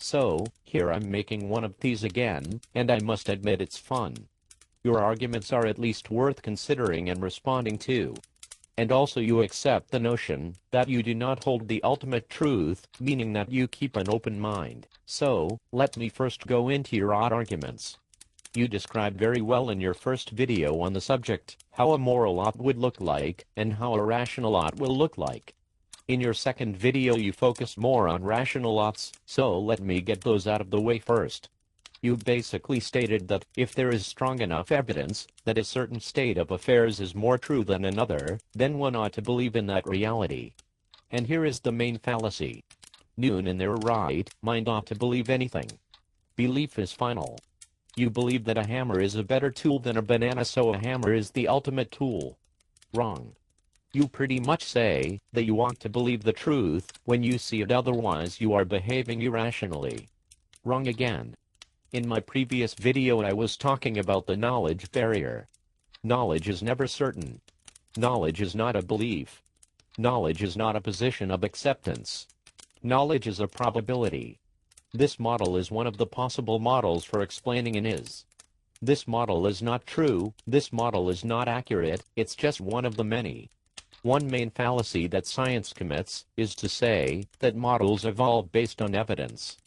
So, here I'm making one of these again, and I must admit it's fun. Your arguments are at least worth considering and responding to. And also you accept the notion that you do not hold the ultimate truth, meaning that you keep an open mind. So, let me first go into your odd arguments. You described very well in your first video on the subject how a moral ought would look like, and how a rational ought will look like. In your second video you focus more on rational oughts, so let me get those out of the way first. You basically stated that if there is strong enough evidence that a certain state of affairs is more true than another, then one ought to believe in that reality. And here is the main fallacy. Noon in their right mind ought to believe anything. Belief is final. You believe that a hammer is a better tool than a banana, so a hammer is the ultimate tool. Wrong. You pretty much say that you want to believe the truth when you see it, otherwise you are behaving irrationally. Wrong again. In my previous video I was talking about the knowledge barrier. Knowledge is never certain. Knowledge is not a belief. Knowledge is not a position of acceptance. Knowledge is a probability. This model is one of the possible models for explaining an is. This model is not true, this model is not accurate, it's just one of the many. One main fallacy that science commits is to say that models evolve based on evidence.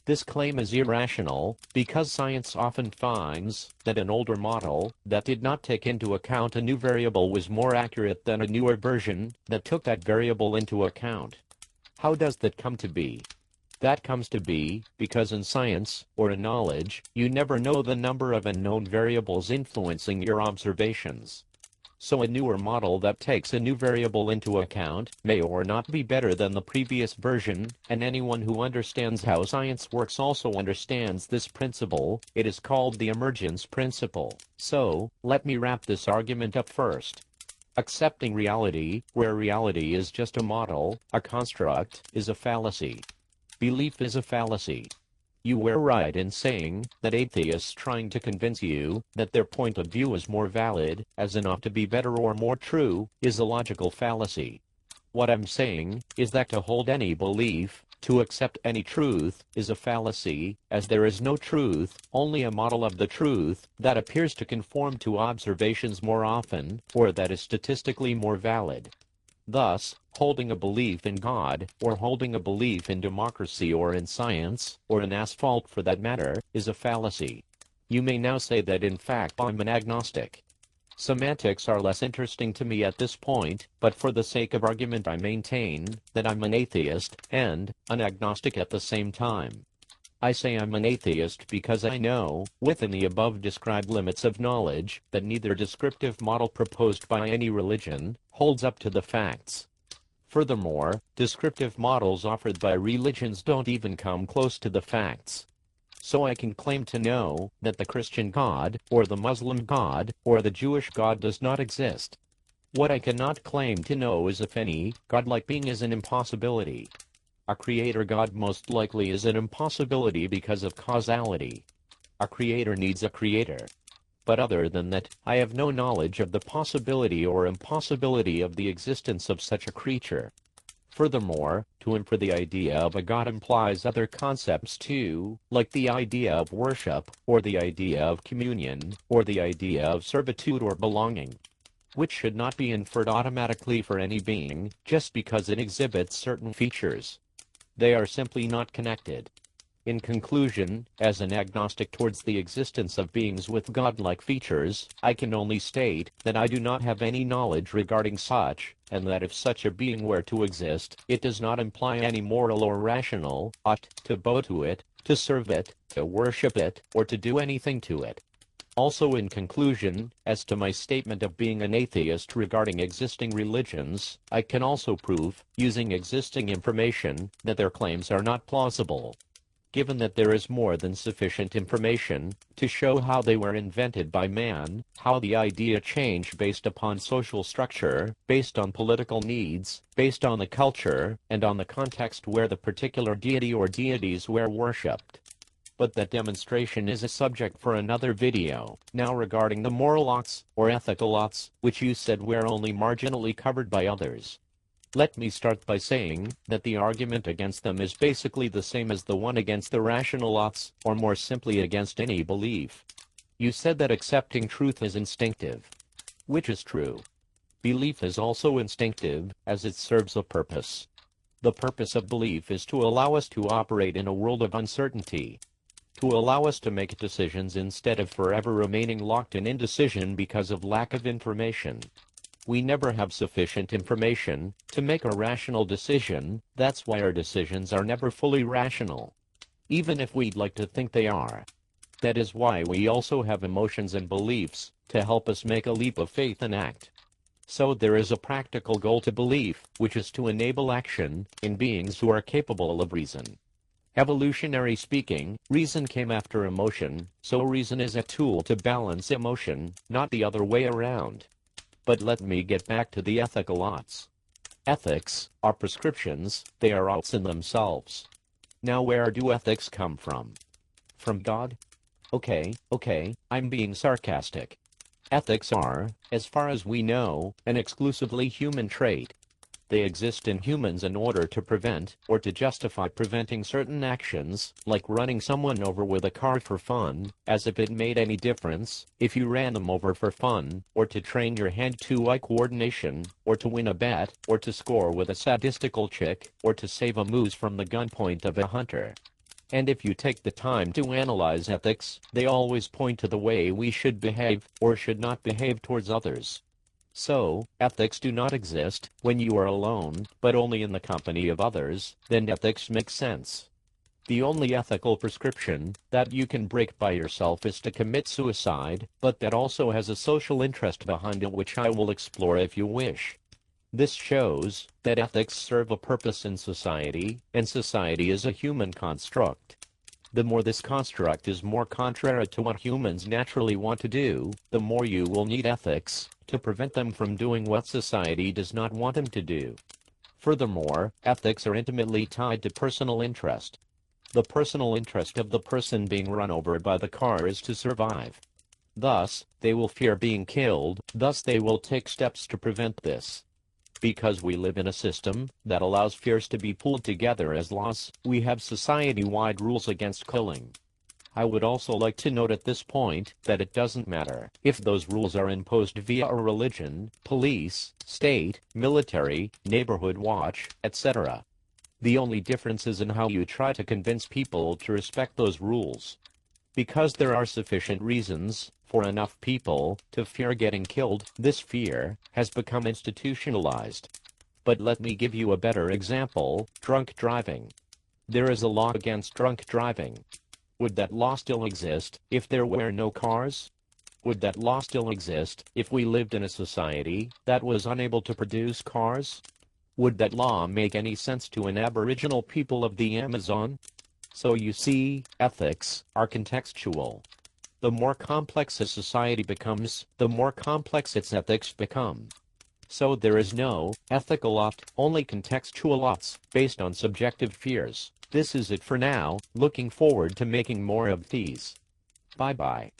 This claim is irrational because science often finds that an older model that did not take into account a new variable was more accurate than a newer version that took that variable into account. How does that come to be? That comes to be because in science, or in knowledge, you never know the number of unknown variables influencing your observations. So a newer model that takes a new variable into account may or not be better than the previous version, and anyone who understands how science works also understands this principle. It is called the emergence principle. So, let me wrap this argument up first. Accepting reality, where reality is just a model, a construct, is a fallacy. Belief is a fallacy. You were right in saying that atheists trying to convince you that their point of view is more valid, as in ought to be better or more true, is a logical fallacy. What I'm saying is that to hold any belief, to accept any truth, is a fallacy, as there is no truth, only a model of the truth that appears to conform to observations more often, or that is statistically more valid. Thus, holding a belief in God, or holding a belief in democracy or in science, or in asphalt for that matter, is a fallacy. You may now say that in fact I'm an agnostic. Semantics are less interesting to me at this point, but for the sake of argument I maintain that I'm an atheist and an agnostic at the same time. I say I'm an atheist because I know, within the above described limits of knowledge, that neither descriptive model proposed by any religion holds up to the facts. Furthermore, descriptive models offered by religions don't even come close to the facts. So I can claim to know that the Christian God, or the Muslim God, or the Jewish God does not exist. What I cannot claim to know is if any godlike being is an impossibility. A creator God most likely is an impossibility because of causality. A creator needs a creator. But other than that, I have no knowledge of the possibility or impossibility of the existence of such a creature. Furthermore, to infer the idea of a God implies other concepts too, like the idea of worship, or the idea of communion, or the idea of servitude or belonging, which should not be inferred automatically for any being, just because it exhibits certain features. They are simply not connected. In conclusion, as an agnostic towards the existence of beings with godlike features, I can only state that I do not have any knowledge regarding such, and that if such a being were to exist, it does not imply any moral or rational ought to bow to it, to serve it, to worship it, or to do anything to it. Also in conclusion, as to my statement of being an atheist regarding existing religions, I can also prove, using existing information, that their claims are not plausible. Given that there is more than sufficient information to show how they were invented by man, how the idea changed based upon social structure, based on political needs, based on the culture, and on the context where the particular deity or deities were worshipped. But that demonstration is a subject for another video. Now regarding the moral oughts, or ethical oughts, which you said were only marginally covered by others. Let me start by saying that the argument against them is basically the same as the one against the rational lots, or more simply against any belief. You said that accepting truth is instinctive, which is true. Belief is also instinctive, as it serves a purpose. The purpose of belief is to allow us to operate in a world of uncertainty, to allow us to make decisions instead of forever remaining locked in indecision because of lack of information. We never have sufficient information to make a rational decision. That's why our decisions are never fully rational, even if we'd like to think they are. That is why we also have emotions and beliefs to help us make a leap of faith and act. So there is a practical goal to belief, which is to enable action in beings who are capable of reason. Evolutionary speaking, reason came after emotion, so reason is a tool to balance emotion, not the other way around. But let me get back to the ethical oughts. Ethics are prescriptions, they are oughts in themselves. Now where do ethics come from? From God? Okay, I'm being sarcastic. Ethics are, as far as we know, an exclusively human trait. They exist in humans in order to prevent, or to justify preventing certain actions, like running someone over with a car for fun, as if it made any difference, if you ran them over for fun, or to train your hand-to-eye coordination, or to win a bet, or to score with a sadistical chick, or to save a moose from the gunpoint of a hunter. And if you take the time to analyze ethics, they always point to the way we should behave, or should not behave towards others. So, ethics do not exist when you are alone, but only in the company of others. Then ethics makes sense. The only ethical prescription that you can break by yourself is to commit suicide, but that also has a social interest behind it, which I will explore if you wish. This shows that ethics serve a purpose in society, and society is a human construct. The more this construct is more contrary to what humans naturally want to do, the more you will need ethics to prevent them from doing what society does not want them to do. Furthermore, ethics are intimately tied to personal interest. The personal interest of the person being run over by the car is to survive. Thus, they will fear being killed, thus they will take steps to prevent this. Because we live in a system that allows fears to be pooled together as laws, we have society-wide rules against killing. I would also like to note at this point that it doesn't matter if those rules are imposed via a religion, police, state, military, neighborhood watch, etc. The only difference is in how you try to convince people to respect those rules. Because there are sufficient reasons for enough people to fear getting killed, this fear has become institutionalized. But let me give you a better example: drunk driving. There is a law against drunk driving. Would that law still exist if there were no cars? Would that law still exist if we lived in a society that was unable to produce cars? Would that law make any sense to an Aboriginal people of the Amazon? So you see, ethics are contextual. The more complex a society becomes, the more complex its ethics become. So there is no ethical ought, only contextual oughts, based on subjective fears. This is it for now, looking forward to making more of these. Bye-bye.